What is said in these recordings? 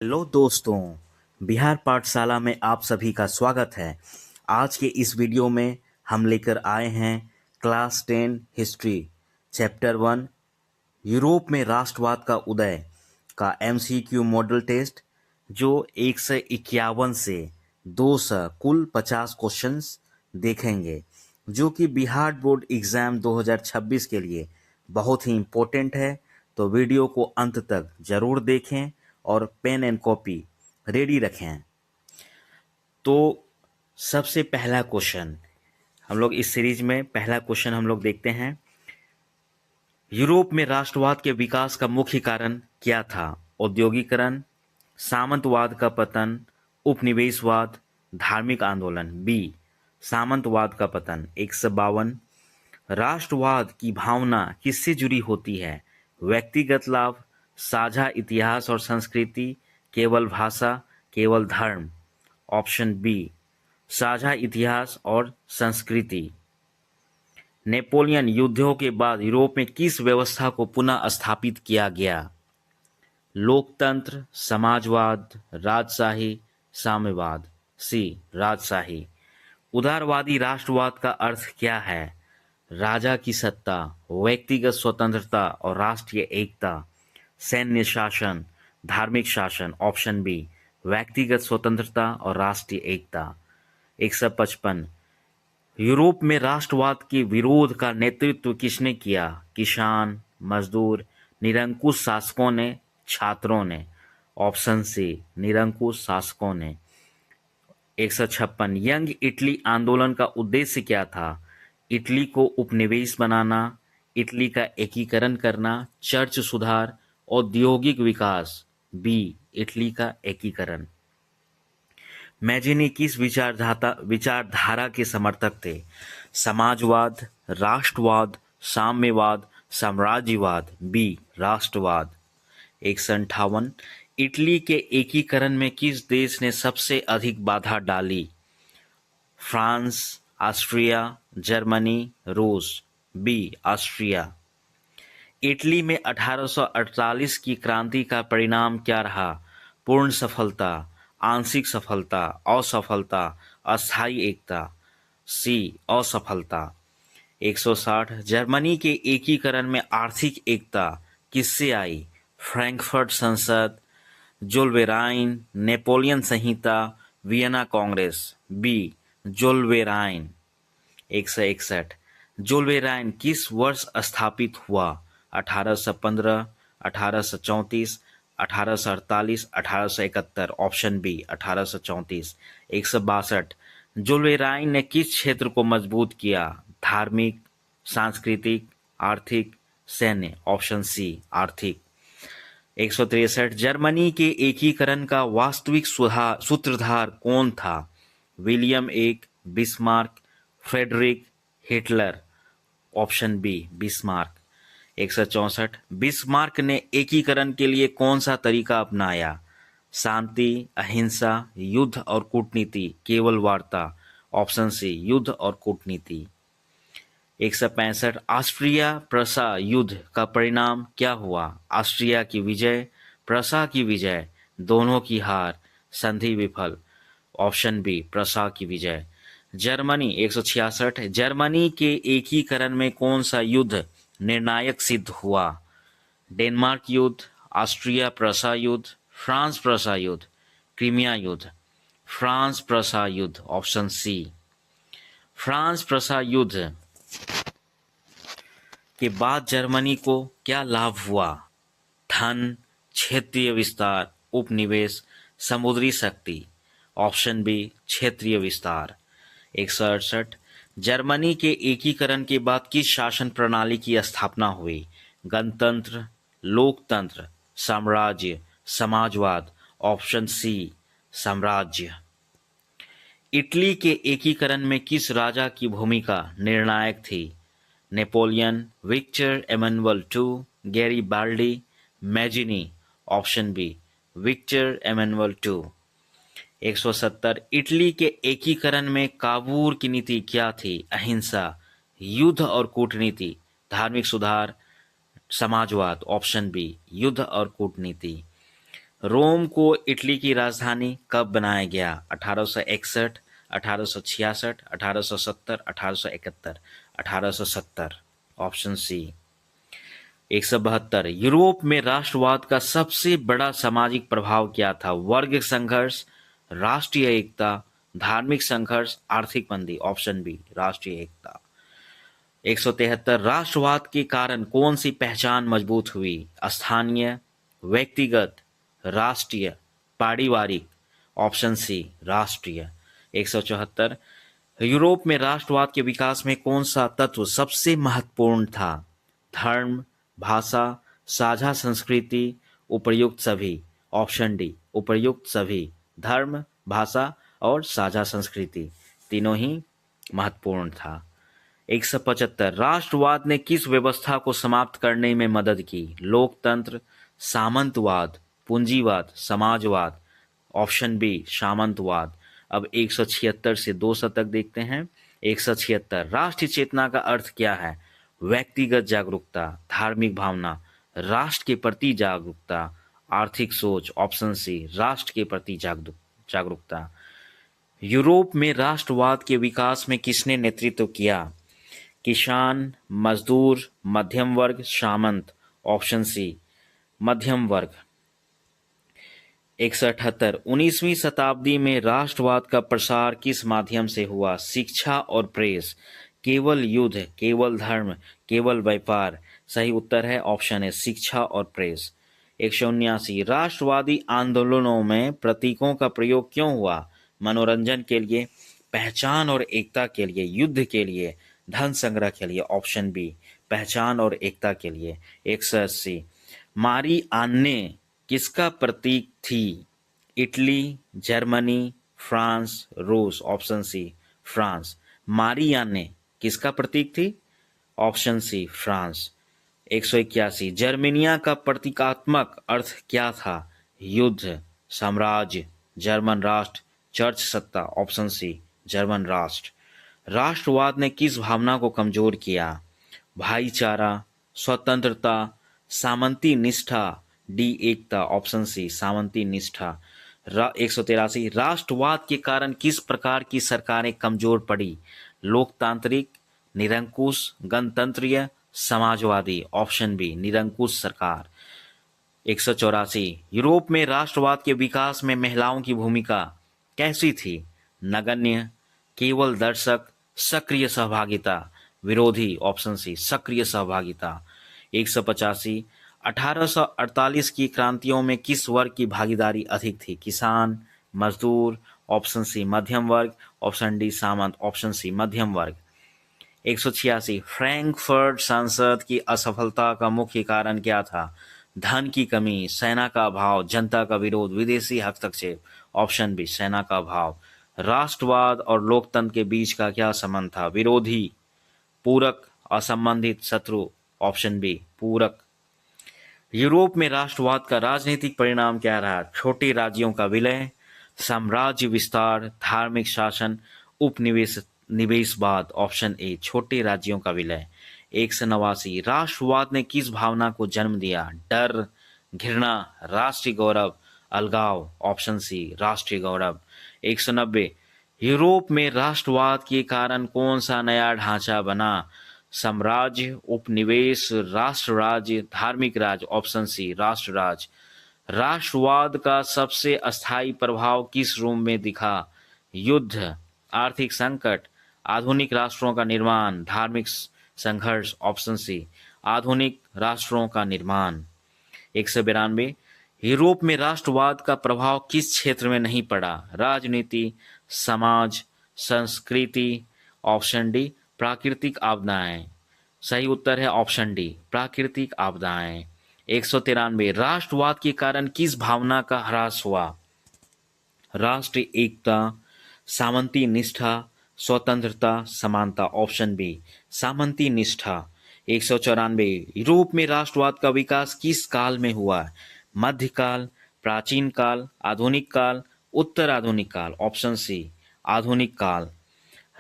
Hello दोस्तों, बिहार पाठशाला में आप सभी का स्वागत है। आज के इस वीडियो में हम लेकर आए हैं क्लास 10 हिस्ट्री चैप्टर 1 यूरोप में राष्ट्रवाद का उदय का एमसीक्यू मॉडल टेस्ट, जो 151 से 200 कुल 50 क्वेश्चंस देखेंगे, जो कि बिहार बोर्ड एग्ज़ाम 2026 के लिए बहुत ही इम्पोर्टेंट है। तो वीडियो को अंत तक ज़रूर देखें और पेन एंड कॉपी रेडी रखें। तो सबसे पहला क्वेश्चन हम लोग इस सीरीज में पहला क्वेश्चन हम लोग देखते हैं। यूरोप में राष्ट्रवाद के विकास का मुख्य कारण क्या था? औद्योगिकरण, सामंतवाद का पतन, उपनिवेशवाद, धार्मिक आंदोलन। बी, सामंतवाद का पतन। 152। राष्ट्रवाद की भावना किससे जुड़ी होती है? व्यक्तिगत लाभ, साझा इतिहास और संस्कृति, केवल भाषा, केवल धर्म। ऑप्शन बी, साझा इतिहास और संस्कृति। नेपोलियन युद्धों के बाद यूरोप में किस व्यवस्था को पुनः स्थापित किया गया? लोकतंत्र, समाजवाद, राजशाही, साम्यवाद। सी, राजशाही। उदारवादी राष्ट्रवाद का अर्थ क्या है? राजा की सत्ता, व्यक्तिगत स्वतंत्रता और राष्ट्रीय एकता, सैन्य शासन, धार्मिक शासन। ऑप्शन बी, व्यक्तिगत स्वतंत्रता और राष्ट्रीय एकता। 155। यूरोप में राष्ट्रवाद के विरोध का नेतृत्व किसने किया? किसान, मजदूर, निरंकुश शासकों ने, छात्रों ने। ऑप्शन सी, निरंकुश शासकों ने। 156। यंग इटली आंदोलन का उद्देश्य क्या था? इटली को उपनिवेश बनाना, इटली का एकीकरण करना, चर्च सुधार, औद्योगिक विकास। बी, इटली का एकीकरण। मैजिनी किस विचारधारा के समर्थक थे? समाजवाद, राष्ट्रवाद, साम्यवाद, साम्राज्यवाद। बी, राष्ट्रवाद। 158। इटली के एकीकरण में किस देश ने सबसे अधिक बाधा डाली? फ्रांस, ऑस्ट्रिया, जर्मनी, रूस। B, Austria. इटली में 1848 की क्रांति का परिणाम क्या रहा? पूर्ण सफलता, आंशिक सफलता, असफलता, अस्थायी एकता। सी, असफलता। 160। जर्मनी के एकीकरण में आर्थिक एकता किससे आई? फ्रैंकफर्ट संसद, जोल्वेराइन, नेपोलियन संहिता, वियना कांग्रेस। बी, जोल्वेराइन। 161। जोल्वेराइन किस वर्ष स्थापित हुआ? 1815, 1834, 1848, 1871। Option B, 1834। 162। जोल्वेराइन ने किस क्षेत्र को मजबूत किया? धार्मिक, सांस्कृतिक, आर्थिक, सैन्य। ऑप्शन सी, आर्थिक। 163। जर्मनी के एकीकरण का वास्तविक सूत्रधार कौन था? विलियम एक, Bismarck, Frederick, Hitler. Option B, Bismarck. 164। Bismarck ने एकीकरण के लिए कौन सा तरीका अपनाया? शांति, अहिंसा, युद्ध और कूटनीति, केवल वार्ता। ऑप्शन सी, युद्ध और कूटनीति। 165। ऑस्ट्रिया प्रसा युद्ध का परिणाम क्या हुआ? ऑस्ट्रिया की विजय, प्रसा की विजय, दोनों की हार, संधि विफल। ऑप्शन बी, प्रसा की विजय। जर्मनी 166। जर्मनी के एकीकरण में कौन सा युद्ध निर्णायक सिद्ध हुआ? डेनमार्क युद्ध, ऑस्ट्रिया प्रसा युद्ध, फ्रांस प्रसा युद्ध, क्रीमिया युद्ध। फ्रांस प्रसा युद्ध। Option C. फ्रांस प्रसा युद्ध के बाद जर्मनी को क्या लाभ हुआ? धन, क्षेत्रीय विस्तार, उपनिवेश, समुद्री शक्ति। ऑप्शन बी, क्षेत्रीय विस्तार। 168। जर्मनी के एकीकरण के बाद किस शासन प्रणाली की स्थापना हुई? गणतंत्र, लोकतंत्र, साम्राज्य, समाजवाद। ऑप्शन सी, साम्राज्य। इटली के एकीकरण में किस राजा की भूमिका निर्णायक थी? Napoleon, Victor Emmanuel two, Garibaldi, Mazzini. Option B, Victor Emmanuel two. 170। Italy के एकीकरण में काबूल की नीति क्या थी? अहिंसा, युद्ध और कूटनीति, धार्मिक सुधार, समाजवाद। ऑप्शन बी, युद्ध और कूटनीति। रोम को इटली की राजधानी कब बनाया गया? 1861, 1866, 1870, 1871, 1870। Option C. 172। यूरोप में राष्ट्रवाद का सबसे बड़ा सामाजिक प्रभाव क्या था? वर्ग संघर्ष, राष्ट्रीय एकता, धार्मिक संघर्ष, आर्थिक मंदी। ऑप्शन बी, राष्ट्रीय एकता। 173। राष्ट्रवाद के कारण कौन सी पहचान मजबूत हुई? स्थानीय, व्यक्तिगत, राष्ट्रीय, पारिवारिक। ऑप्शन सी, राष्ट्रीय। 174। यूरोप में राष्ट्रवाद के विकास में कौन सा तत्व सबसे महत्वपूर्ण था? धर्म, भाषा, साझा संस्कृति, उपर्युक्त सभी। ऑप्शन डी, उपर्युक्त सभी। धर्म, भाषा और साझा संस्कृति तीनों ही महत्वपूर्ण था। 175। राष्ट्रवाद ने किस व्यवस्था को समाप्त करने में मदद की? लोकतंत्र, सामंतवाद, पूंजीवाद, समाजवाद। ऑप्शन बी, सामंतवाद। अब 176 से 200 तक देखते हैं। 176। राष्ट्रीय चेतना का अर्थ क्या है? व्यक्तिगत जागरूकता, धार्मिक भावना, राष्ट्र के प्रति जागरूकता, आर्थिक सोच। ऑप्शन सी, राष्ट्र के प्रति जागरूकता। यूरोप में राष्ट्रवाद के विकास में किसने नेतृत्व किया? किसान, मजदूर, मध्यम वर्ग, सामंत। ऑप्शन सी, मध्यम वर्ग। 178। 19वीं शताब्दी में राष्ट्रवाद का प्रसार किस माध्यम से हुआ? शिक्षा और प्रेस, केवल युद्ध, केवल धर्म, केवल व्यापार। सही उत्तर है ऑप्शन है, शिक्षा और प्रेस। 179। राष्ट्रवादी आंदोलनों में प्रतीकों का प्रयोग क्यों हुआ? मनोरंजन के लिए, पहचान और एकता के लिए, युद्ध के लिए, धन संग्रह के लिए। ऑप्शन बी, पहचान और एकता के लिए। 180। मारी आन्ने किसका प्रतीक थी? इटली, जर्मनी, फ्रांस, रूस। Option C, France. Marianne किसका प्रतीक थी? Option C, France. 181। जर्मनिया का प्रतीकात्मक अर्थ क्या था? युद्ध, साम्राज्य, जर्मन राष्ट्र, चर्च सत्ता। ऑप्शन सी, जर्मन राष्ट्र। राष्ट्रवाद ने किस भावना को कमजोर किया? भाईचारा, स्वतंत्रता, सामंती निष्ठा, डी एकता। ऑप्शन सी, सामंती निष्ठा। 183। राष्ट्रवाद के कारण किस प्रकार की सरकारें कमजोर पड़ी? लोकतांत्रिक, निरंकुश, गणतंत्रीय, समाजवादी। ऑप्शन बी, निरंकुश सरकार। 184। यूरोप में राष्ट्रवाद के विकास में महिलाओं की भूमिका कैसी थी? नगण्य, केवल दर्शक, सक्रिय सहभागिता, विरोधी। ऑप्शन सी, सक्रिय सहभागिता। 185। 1848 की क्रांतियों में किस वर्ग की भागीदारी अधिक थी? किसान, मजदूर। ऑप्शन सी, मध्यम वर्ग। ऑप्शन डी, सामंत। ऑप्शन सी, मध्यम वर्ग। 186। फ्रैंकफर्ट संसद की असफलता का मुख्य कारण क्या था? धन की कमी, सेना का अभाव, जनता का विरोध, विदेशी हस्तक्षेप। ऑप्शन बी, सेना का अभाव। राष्ट्रवाद और लोकतंत्र के बीच का क्या संबंध था? विरोधी, पूरक, असंबंधित, शत्रु। ऑप्शन बी, पूरक। यूरोप में राष्ट्रवाद का राजनीतिक परिणाम क्या रहा? छोटे राज्यों का विलय, साम्राज्य विस्तार, धार्मिक शासन, निवेशवाद। ऑप्शन ए, छोटे राज्यों का विलय। 189। राष्ट्रवाद ने किस भावना को जन्म दिया? डर, घृणा, राष्ट्रीय गौरव, अलगाव। ऑप्शन सी, राष्ट्रीय गौरव। 190। यूरोप में राष्ट्रवाद के कारण कौन सा नया ढांचा बना? साम्राज्य, उपनिवेश, राष्ट्र राज्य, धार्मिक राज्य। ऑप्शन सी, राष्ट्र राज्य। राष्ट्रवाद का सबसे अस्थायी प्रभाव किस रूप में दिखा? युद्ध, आर्थिक संकट, आधुनिक राष्ट्रों का निर्माण, धार्मिक संघर्ष। ऑप्शन सी, आधुनिक राष्ट्रों का निर्माण। 192। यूरोप में राष्ट्रवाद का प्रभाव किस क्षेत्र में नहीं पड़ा? राजनीति, समाज, संस्कृति। ऑप्शन डी, प्राकृतिक आपदाएं। सही उत्तर है ऑप्शन डी, प्राकृतिक आपदाएं। 193। राष्ट्रवाद के कारण किस भावना का ह्रास हुआ? राष्ट्रीय एकता, सामंती निष्ठा, स्वतंत्रता, समानता। ऑप्शन बी, सामंती निष्ठा। 194। यूरोप में राष्ट्रवाद का विकास किस काल में हुआ? मध्यकाल, प्राचीन काल, आधुनिक काल, उत्तर आधुनिक काल। ऑप्शन सी, आधुनिक काल।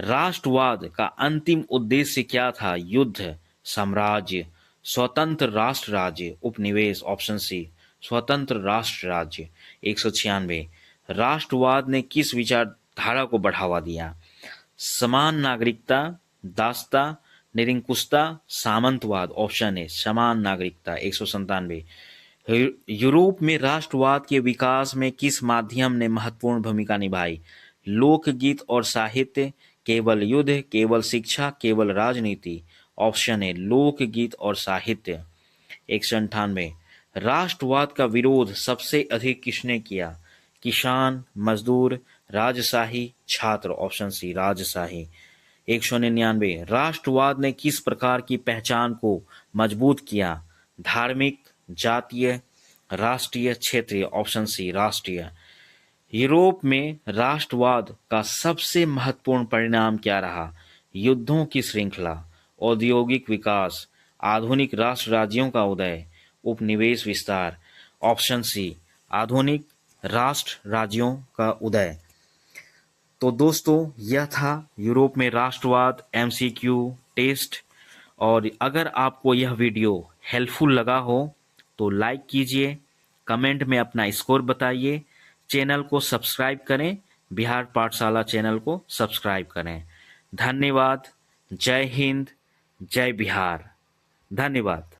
राष्ट्रवाद का अंतिम उद्देश्य क्या था? युद्ध, साम्राज्य, स्वतंत्र राष्ट्र राज्य, उपनिवेश। ऑप्शन सी, स्वतंत्र राष्ट्र राज्य। 196 राष्ट्रवाद ने किस विचारधारा को बढ़ावा दिया? समान नागरिकता, दासता, निरंकुशता, सामंतवाद। ऑप्शन है समान नागरिकता। 197 यूरोप में राष्ट्रवाद के विकास में किस माध्यम ने महत्वपूर्ण भूमिका निभाई? लोकगीत और साहित्य, केवल युद्ध, केवल शिक्षा, केवल राजनीति। ऑप्शन है लोकगीत और साहित्य। 198 राष्ट्रवाद का विरोध सबसे अधिक किसने किया? किसान, मजदूर, राजशाही, छात्र। ऑप्शन सी राजशाही। 199 राष्ट्रवाद ने किस प्रकार की पहचान को मजबूत किया? धार्मिक, जातीय, राष्ट्रीय, क्षेत्रीय। ऑप्शन सी राष्ट्रीय। यूरोप में राष्ट्रवाद का सबसे महत्वपूर्ण परिणाम क्या रहा? युद्धों की श्रृंखला, औद्योगिक विकास, आधुनिक राष्ट्र राज्यों का उदय, उपनिवेश विस्तार। ऑप्शन सी आधुनिक राष्ट्र राज्यों का उदय। तो दोस्तों यह था यूरोप में राष्ट्रवाद एमसीक्यू टेस्ट। और अगर आपको यह वीडियो हेल्पफुल लगा हो तो लाइक कीजिए, कमेंट में अपना स्कोर बताइए, चैनल को सब्सक्राइब करें, बिहार पाठशाला चैनल को सब्सक्राइब करें। धन्यवाद। जय हिंद, जय बिहार। धन्यवाद।